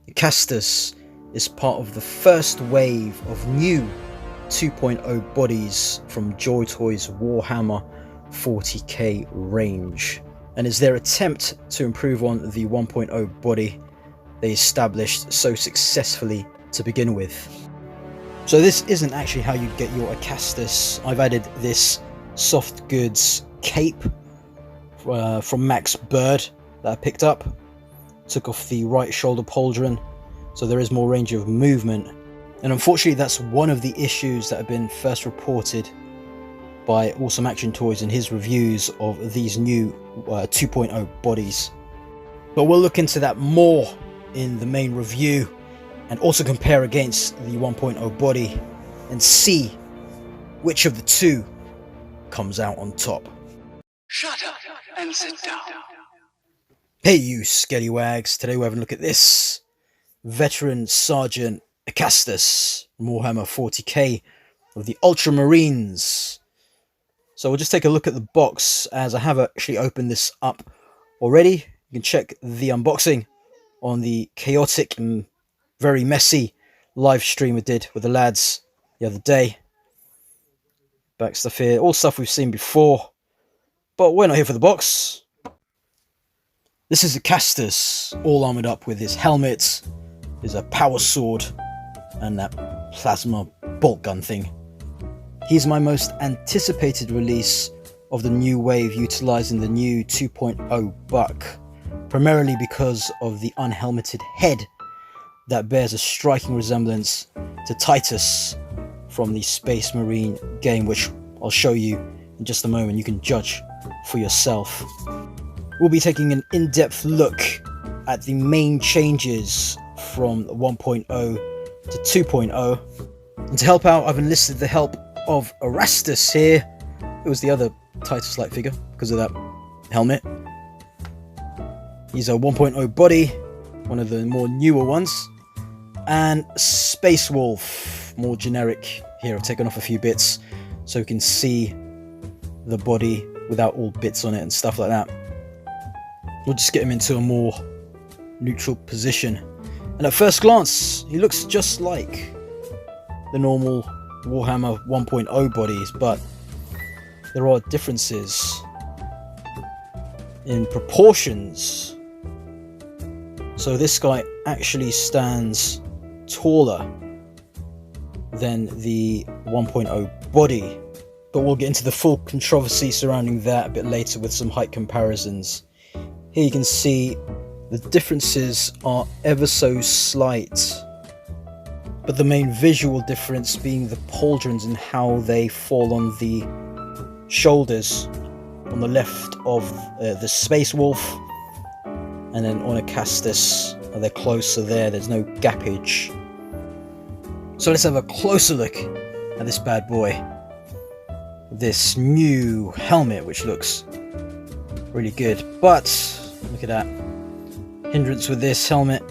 Icastus is part of the first wave of new 2.0 bodies from Joytoy's Warhammer 40k range, and is their attempt to improve on the 1.0 body they established so successfully to begin with. So this isn't actually how you'd get your Icastus. I've added this soft goods cape from Max Bird that I picked up. Took off the right shoulder pauldron, so there is more range of movement. And unfortunately that's one of the issues that have been first reported by Awesome Action Toys in his reviews of these new 2.0 bodies. But we'll look into that more in the main review, and also compare against the 1.0 body and see which of the two comes out on top. Shut up and sit down. Hey you Skellywags, today we're having a look at this veteran Sergeant Icastus from Warhammer 40k of the Ultramarines. So we'll just take a look at the box, as I have actually opened this up already. You can check the unboxing on the chaotic and very messy live stream we did with the lads the other day. Back stuff here, all stuff we've seen before, but we're not here for the box. This is Icastus, all armoured up with his helmet, his power sword, and that plasma bolt gun thing. He's my most anticipated release of the new wave, utilising the new 2.0 buck, primarily because of the unhelmeted head that bears a striking resemblance to Titus from the Space Marine game, which I'll show you in just a moment. You can judge for yourself. We'll be taking an in-depth look at the main changes from 1.0 to 2.0. And to help out, I've enlisted the help of Erastus here. It was the other Titus-like figure because of that helmet. He's a 1.0 body, one of the more newer ones. And Space Wolf, more generic. Here I've taken off a few bits so we can see the body without all bits on it and stuff like that. We'll just get him into a more neutral position. And at first glance, he looks just like the normal Warhammer 1.0 bodies, but there are differences in proportions. So this guy actually stands taller than the 1.0 body, but we'll get into the full controversy surrounding that a bit later with some height comparisons. Here you can see the differences are ever so slight, but the main visual difference being the pauldrons and how they fall on the shoulders on the left of the Space Wolf, and then on Icastus they're closer there, there's no gappage. So let's have a closer look at this bad boy. This new helmet, which looks really good, but look at that hindrance with this helmet.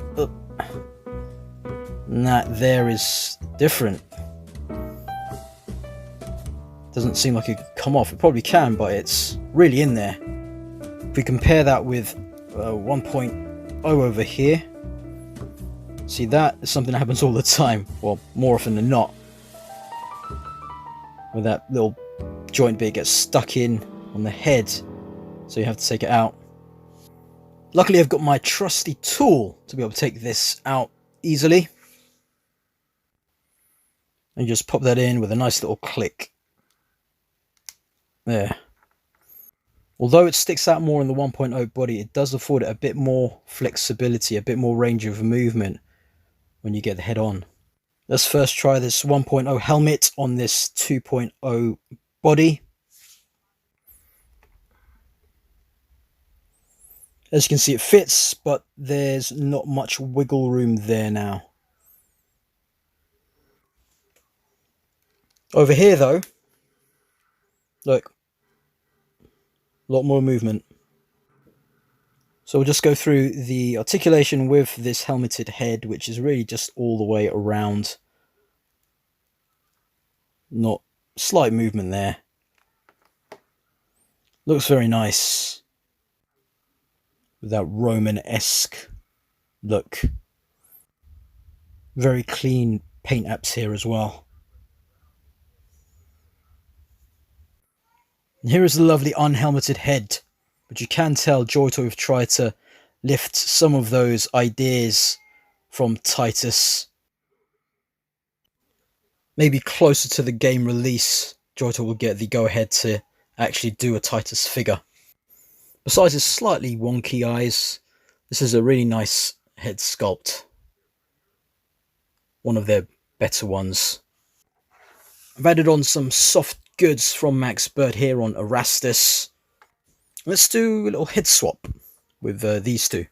And that there is different. Doesn't seem like it could come off. It probably can, but it's really in there. If we compare that with 1.0 over here, see, that is something that happens all the time, well, more often than not, where that little joint bit gets stuck in on the head, so you have to take it out. Luckily I've got my trusty tool to be able to take this out easily, and just pop that in with a nice little click there. Although it sticks out more in the 1.0 body, it does afford it a bit more flexibility, a bit more range of movement when you get the head on. Let's first try this 1.0 helmet on this 2.0 body. As you can see, it fits, but there's not much wiggle room there now. Over here though, look, a lot more movement. So we'll just go through the articulation with this helmeted head, which is really just all the way around. Not slight movement there. Looks very nice with that Roman-esque look. Very clean paint apps here as well. And here is the lovely unhelmeted head, but you can tell Joytoy have tried to lift some of those ideas from Titus. Maybe closer to the game release, Joytoy will get the go-ahead to actually do a Titus figure. Besides his slightly wonky eyes, this is a really nice head sculpt. One of their better ones. I've added on some soft goods from Max Bird here on Erastus. Let's do a little head swap with these two.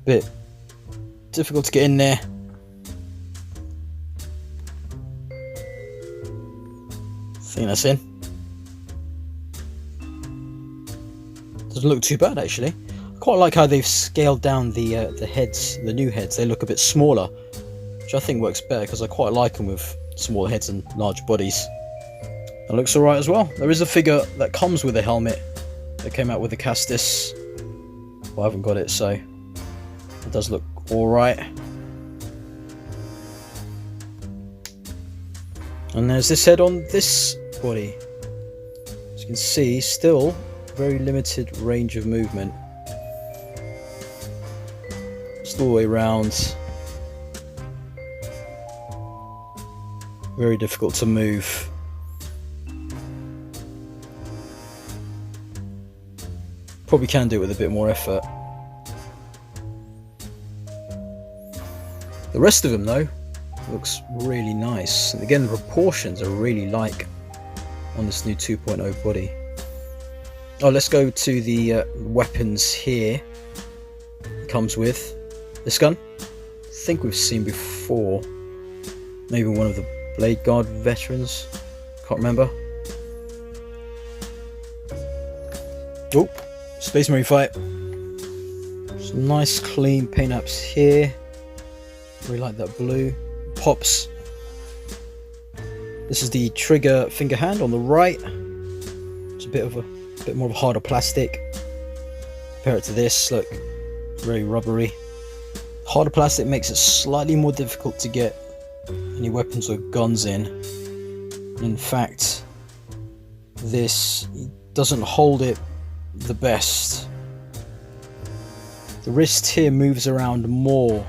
Bit difficult to get in there. I think that's in. Doesn't look too bad actually. I quite like how they've scaled down the heads, the new heads. They look a bit smaller, which I think works better because I quite like them with small heads and large bodies. It looks alright as well. There is a figure that comes with a helmet that came out with the Icastus. Well, I haven't got it, so it does look alright. And there's this head on this body. As you can see, still very limited range of movement. Just all the way around. Very difficult to move. Probably can do it with a bit more effort. The rest of them though looks really nice, and again the proportions are really like on this new 2.0 body. Oh, let's go to the weapons here. It comes with this gun. I think we've seen before. Maybe one of the Blade Guard veterans. Can't remember. Oh, Space Marine fight. Some nice clean paint apps here. Really like that blue. Pops. This is the trigger finger hand on the right. It's a bit more of a harder plastic. Compare it to this, look, very rubbery. Harder plastic makes it slightly more difficult to get any weapons or guns in. In fact, this doesn't hold it the best. The wrist here moves around more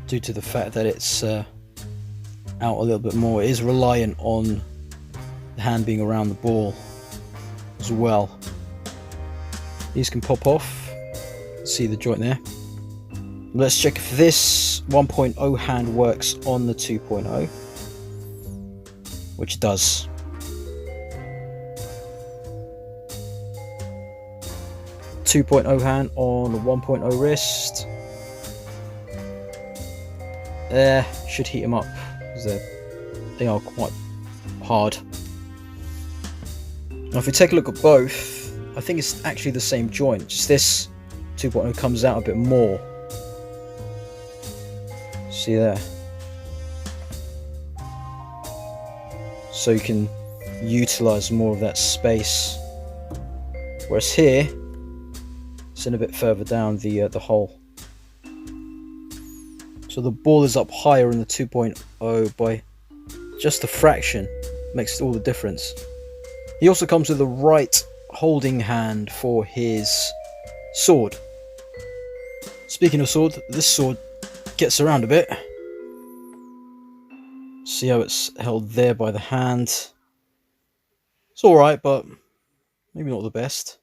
due to the fact that it's out a little bit more. It is reliant on the hand being around the ball as well. These can pop off. See the joint there. Let's check if this 1.0 hand works on the 2.0, which it does. .0 hand on the 1.0 wrist. Should heat them up because they are quite hard. Now if we take a look at both, I think it's actually the same joint, just this 2.0 comes out a bit more. See there? So you can utilize more of that space. Whereas here, it's in a bit further down the hole. So the ball is up higher in the 2.0 by just a fraction. Makes all the difference. He also comes with the right holding hand for his sword. Speaking of sword, this sword gets around a bit. See how it's held there by the hand. It's alright, but maybe not the best.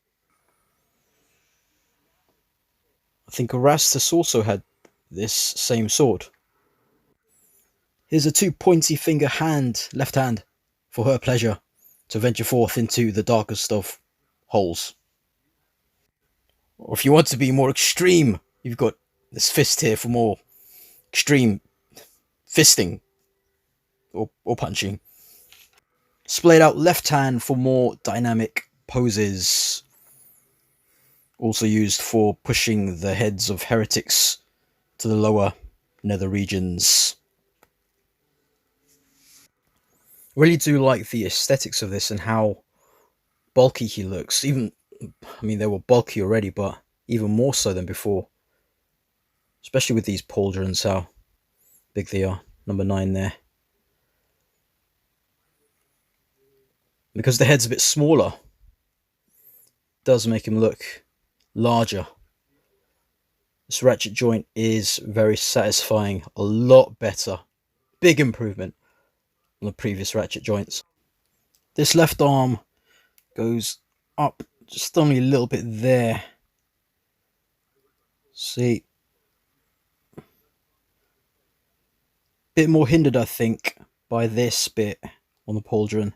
I think Erastus also had this same sword. Here's a two pointy finger hand, left hand, for her pleasure, to venture forth into the darkest of holes. Or if you want to be more extreme, you've got this fist here for more extreme fisting or punching. Splayed out left hand for more dynamic poses. Also used for pushing the heads of heretics to the lower nether regions. Really do like the aesthetics of this and how bulky he looks. Even I mean, they were bulky already, but even more so than before. Especially with these pauldrons, how big they are. Number 9 there. Because the head's a bit smaller, does make him look larger. This ratchet joint is very satisfying, a lot better. Big improvement on the previous ratchet joints. This left arm goes up just only a little bit there. See, bit more hindered, I think, by this bit on the pauldron,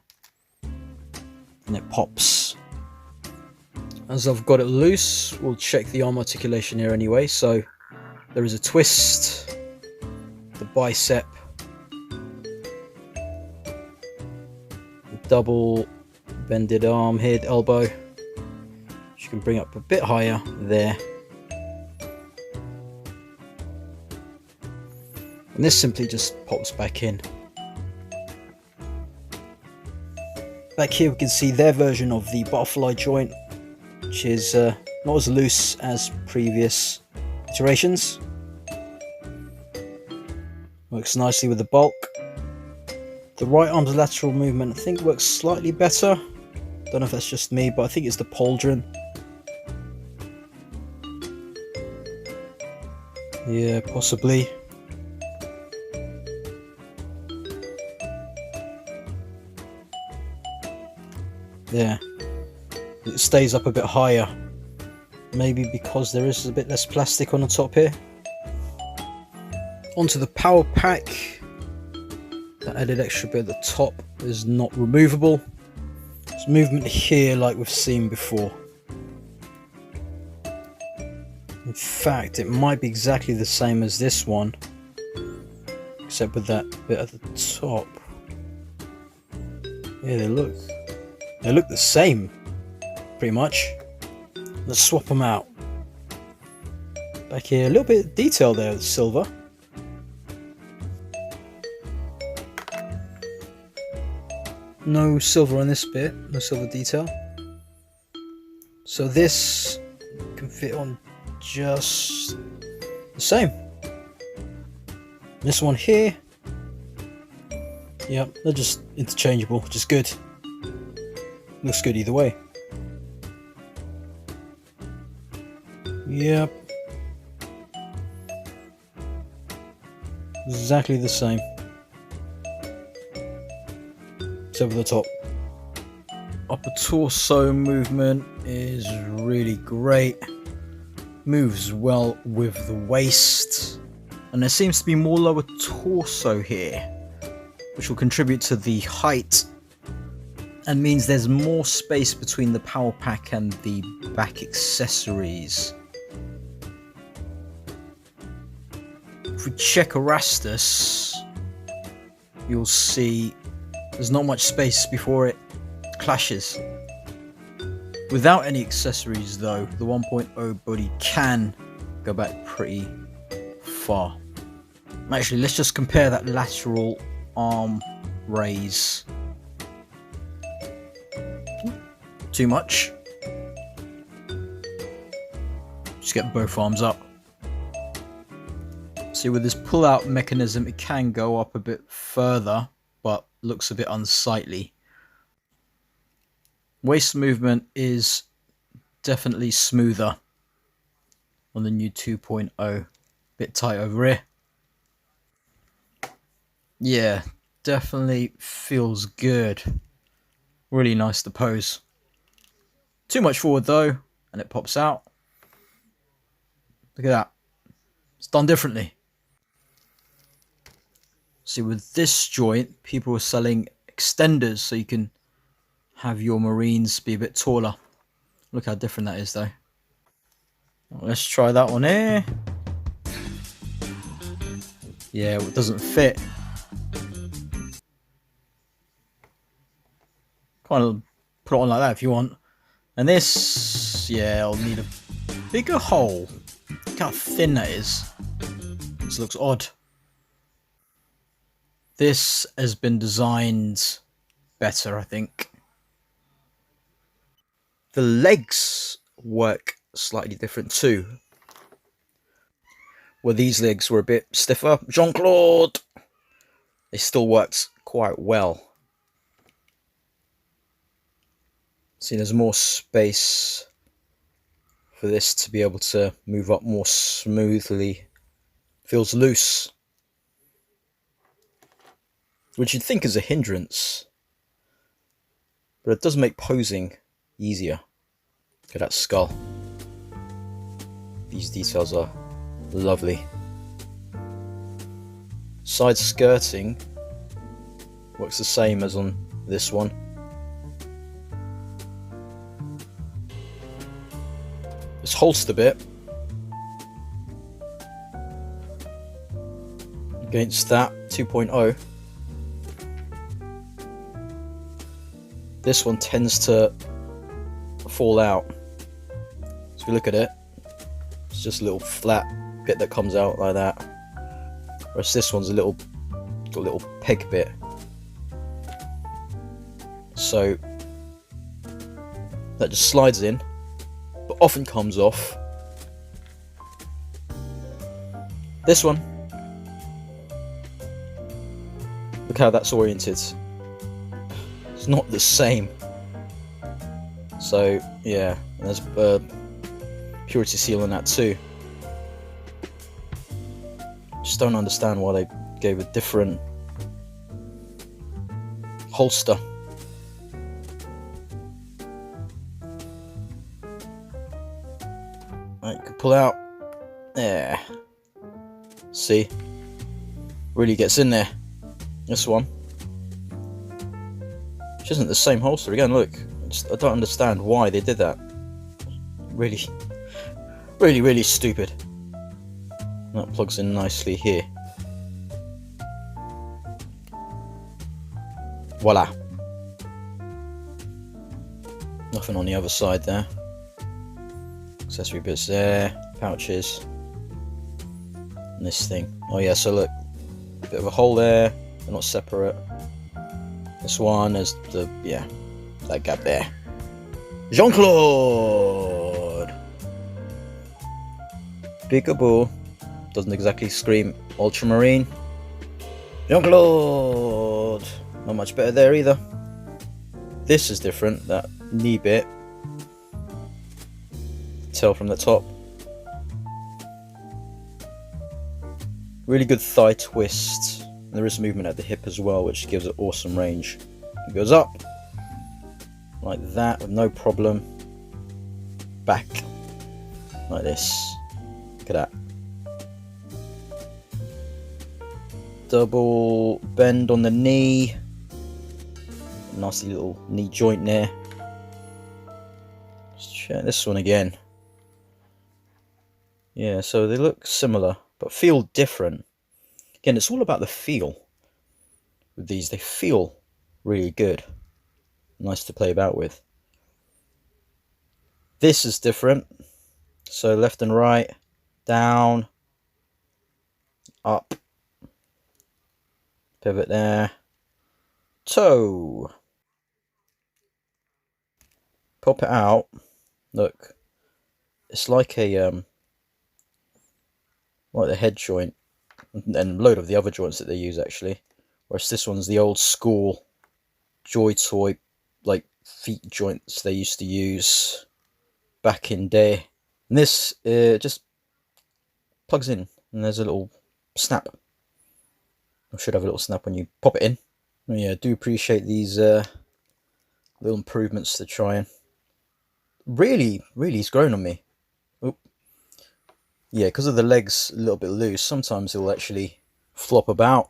and it pops. As I've got it loose, we'll check the arm articulation here anyway. So there is a twist, the bicep, double bended arm here, elbow, which you can bring up a bit higher there. And this simply just pops back in. Back here we can see their version of the butterfly joint, which is not as loose as previous iterations. Works nicely with the bulk. The right arm's lateral movement I think works slightly better. Don't know if that's just me, but I think it's the pauldron. Yeah, possibly. There. It stays up a bit higher. Maybe because there is a bit less plastic on the top here. Onto the power pack. That added extra bit at the top is not removable. There's movement here like we've seen before. In fact, it might be exactly the same as this one, except with that bit at the top. Yeah, they look the same, pretty much. Let's swap them out. Back here, a little bit of detail there with silver. No silver on this bit, no silver detail. So this can fit on just the same. This one here, yep, they're just interchangeable, which is good. Looks good either way. Yep. Exactly the same. Except for the top. Upper torso movement is really great. Moves well with the waist. And there seems to be more lower torso here, which will contribute to the height and means there's more space between the power pack and the back accessories. If we check Erastus, you'll see there's not much space before it clashes. Without any accessories though, the 1.0 body can go back pretty far. Actually, let's just compare that lateral arm raise. Too much. Just get both arms up. See, with this pull-out mechanism, it can go up a bit further, but looks a bit unsightly. Waist movement is definitely smoother on the new 2.0. Bit tight over here. Yeah, definitely feels good. Really nice to pose. Too much forward though, and it pops out. Look at that. It's done differently. See, with this joint, people are selling extenders so you can have your Marines be a bit taller. Look how different that is though. Let's try that one here. Yeah, it doesn't fit. Kind of put it on like that if you want. And this, yeah, I'll need a bigger hole. Look how thin that is. This looks odd. This has been designed better, I think. The legs work slightly different too. Where these legs were a bit stiffer, Jean-Claude, they still worked quite well. See, there's more space for this to be able to move up more smoothly. Feels loose, which you'd think is a hindrance, but it does make posing easier. Look at that skull. These details are lovely. Side skirting works the same as on this one. This holster bit against that 2.0, this one tends to fall out. So if you look at it, it's just a little flat bit that comes out like that, whereas this one's got a little peg bit. So that just slides in, but often comes off. This one, look how that's oriented. It's not the same. So yeah, and there's a purity seal on that too. Just don't understand why they gave a different holster. Right, you can pull out. There. See? Really gets in there. This one. Which isn't the same holster. Again, look. I don't understand why they did that. Really, really stupid. That plugs in nicely here. Voila. Nothing on the other side there. Accessory bits there, pouches, and this thing. Oh yeah, so look, a bit of a hole there, they're not separate. This one is that gap there. Jean-Claude! Peekaboo. Doesn't exactly scream ultramarine. Jean-Claude! Not much better there either. This is different, that knee bit. Tell from the top. Really good thigh twist. There is movement at the hip as well, which gives it awesome range. It goes up like that with no problem. Back like this. Look at that. Double bend on the knee. Nasty little knee joint there. Let's check this one again. Yeah, so they look similar, but feel different. Again, it's all about the feel with these. They feel really good. Nice to play about with. This is different. So left and right, down, up, pivot there, toe. Pop it out. Look, it's like a like the head joint and a load of the other joints that they use actually. Whereas this one's the old school Joytoy like feet joints they used to use back in day. And this just plugs in and there's a little snap. I should have a little snap when you pop it in. Oh, yeah, I do appreciate these little improvements to try and really it's grown on me. Oop. Yeah, because of the legs a little bit loose, sometimes he'll actually flop about.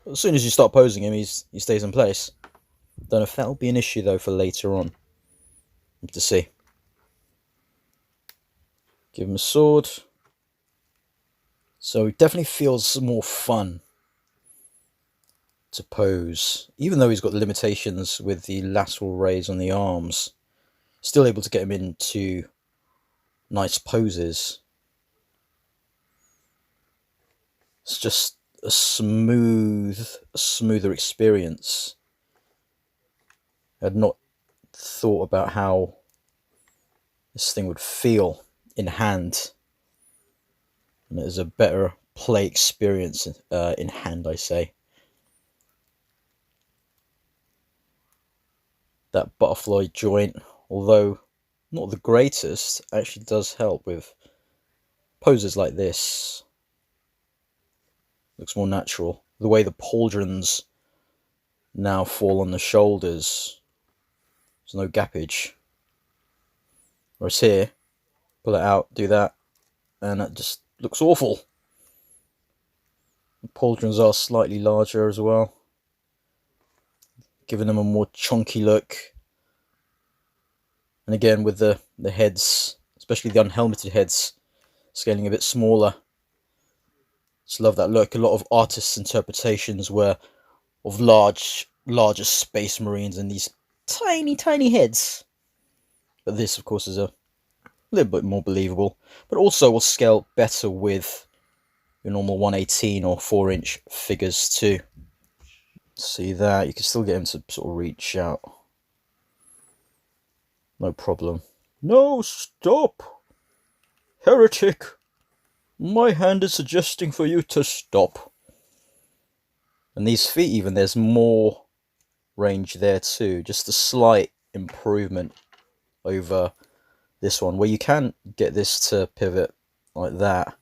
But as soon as you start posing him, he stays in place. Don't know if that'll be an issue though for later on. Have to see. Give him a sword. So it definitely feels more fun to pose. Even though he's got the limitations with the lateral raise on the arms, still able to get him into nice poses. It's just a smoother experience. I'd not thought about how this thing would feel in hand, and it is a better play experience in hand, I say. That butterfly joint, although not the greatest, actually does help with poses like this. Looks more natural. The way the pauldrons now fall on the shoulders, there's no gappage. Whereas here, pull it out, do that, and it just looks awful. The pauldrons are slightly larger as well, giving them a more chunky look. And again, with the heads, especially the unhelmeted heads, scaling a bit smaller. Just love that look. A lot of artists' interpretations were of larger Space Marines and these tiny heads. But this, of course, is a little bit more believable, but also will scale better with your normal 118 or 4-inch figures too. See that? You can still get him to sort of reach out. No problem. No, stop! Heretic! My hand is suggesting for you to stop. And these feet even, there's more range there too. Just a slight improvement over this one, where you can get this to pivot like that.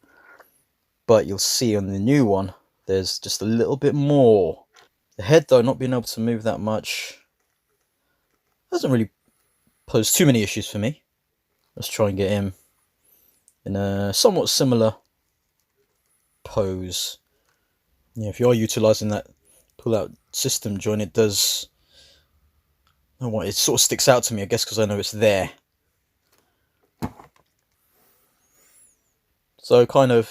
But you'll see on the new one, there's just a little bit more. The head, though, not being able to move that much, doesn't really pose too many issues for me. Let's try and get him in a somewhat similar pose. Yeah, if you are utilising that pull-out system joint, it does... I don't know what, it sort of sticks out to me, I guess, because I know it's there. So, kind of...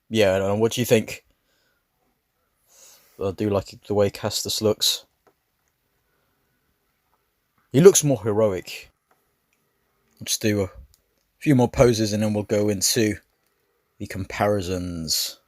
yeah, I don't know, what do you think? I do like the way Icastus looks. He looks more heroic. I'll just do a few more poses and then we'll go into the comparisons.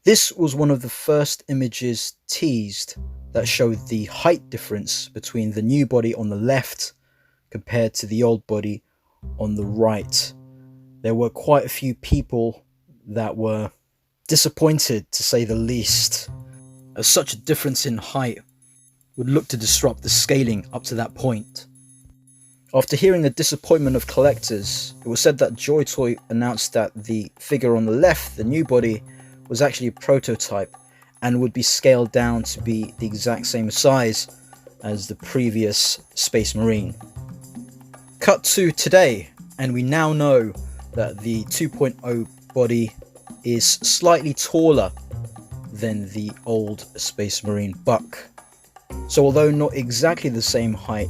This was one of the first images teased that showed the height difference between the new body on the left compared to the old body on the right. There were quite a few people that were disappointed, to say the least, as such a difference in height would look to disrupt the scaling up to that point. After hearing the disappointment of collectors, it was said that Joytoy announced that the figure on the left, the new body, was actually a prototype and would be scaled down to be the exact same size as the previous Space Marine. Cut to today, and we now know that the 2.0 body is slightly taller than the old Space Marine buck. So although not exactly the same height,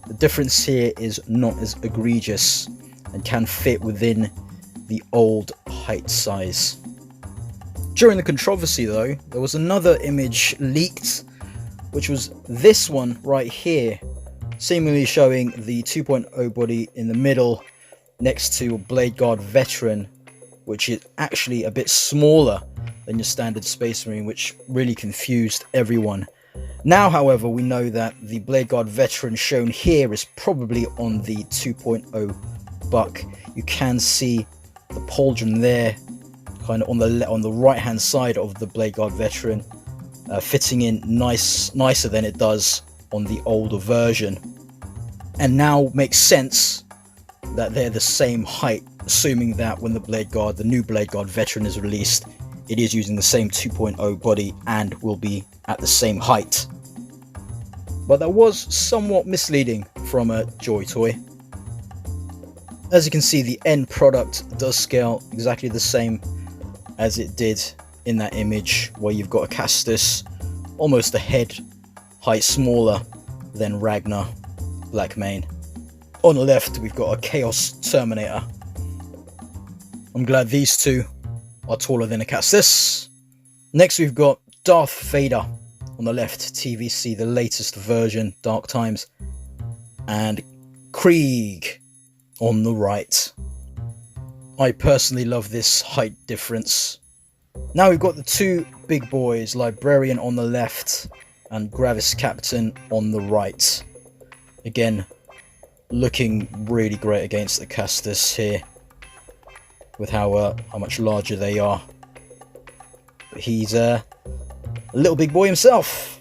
the difference here is not as egregious and can fit within the old height size. During the controversy though, there was another image leaked, which was this one right here, seemingly showing the 2.0 body in the middle next to a Blade Guard veteran, which is actually a bit smaller than your standard Space Marine, which really confused everyone. Now, however, we know that the Blade Guard Veteran shown here is probably on the 2.0 buck. You can see the pauldron there, kind of on the right hand side of the Blade Guard Veteran, fitting in nicer than it does on the older version. And now makes sense that they're the same height, assuming that when the new Blade Guard Veteran is released, it is using the same 2.0 body and will be at the same height. But that was somewhat misleading from a Joytoy. As you can see, the end product does scale exactly the same as it did in that image, where you've got Icastus almost a head height smaller than Ragnar Blackmane. On the left, we've got a Chaos Terminator. I'm glad these two are taller than Icastus. Next, we've got Darth Vader on the left, TVC, the latest version, Dark Times, and Krieg on the right. I personally love this height difference. Now we've got the two big boys, Librarian on the left and Gravis Captain on the right. Again, looking really great against the Icastus here, with how much larger they are. But he's a little big boy himself.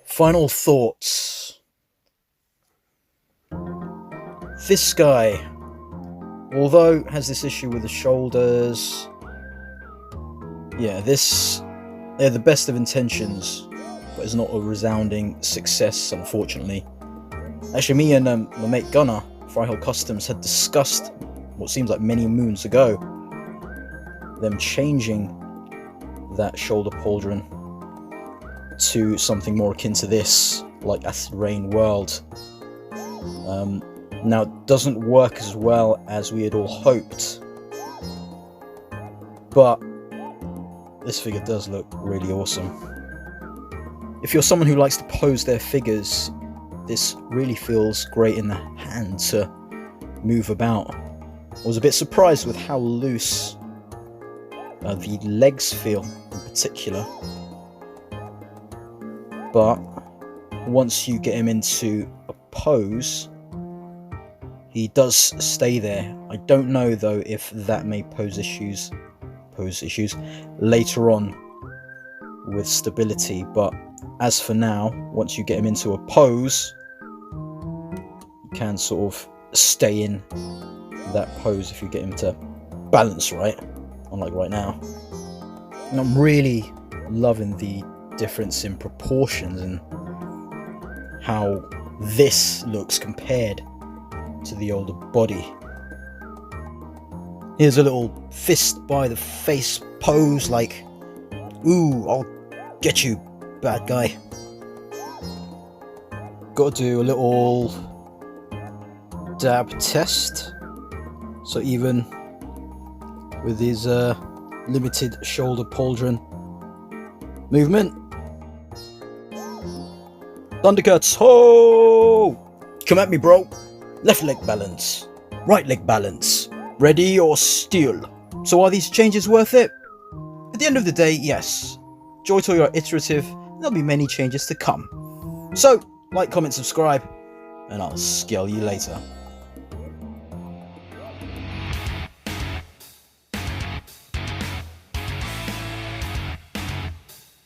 Final thoughts. This guy, although has this issue with the shoulders, yeah, they're the best of intentions, but it's not a resounding success, unfortunately. Actually, me and my mate Gunnar, Fryhill Customs, had discussed what seems like many moons ago them changing that shoulder pauldron to something more akin to this, like Acid Rain World. Now, it doesn't work as well as we had all hoped, but this figure does look really awesome. If you're someone who likes to pose their figures, this really feels great in the hand to move about. I was a bit surprised with how loose the legs feel in particular, but once you get him into a pose, he does stay there. I don't know though if that may pose issues later on with stability, but as for now, once you get him into a pose, you can sort of stay in that pose if you get him to balance right, unlike right now. And I'm really loving the difference in proportions and how this looks compared to the older body. Here's a little fist by the face pose, like, ooh, I'll get you, bad guy. Got to do a little dab test. So even with his limited shoulder pauldron movement, Thundercuts, ho! Come at me, bro. Left leg balance, right leg balance, ready or steal. So are these changes worth it? At the end of the day, yes. Joytoy are iterative, and there'll be many changes to come. So, like, comment, subscribe, and I'll scale you later.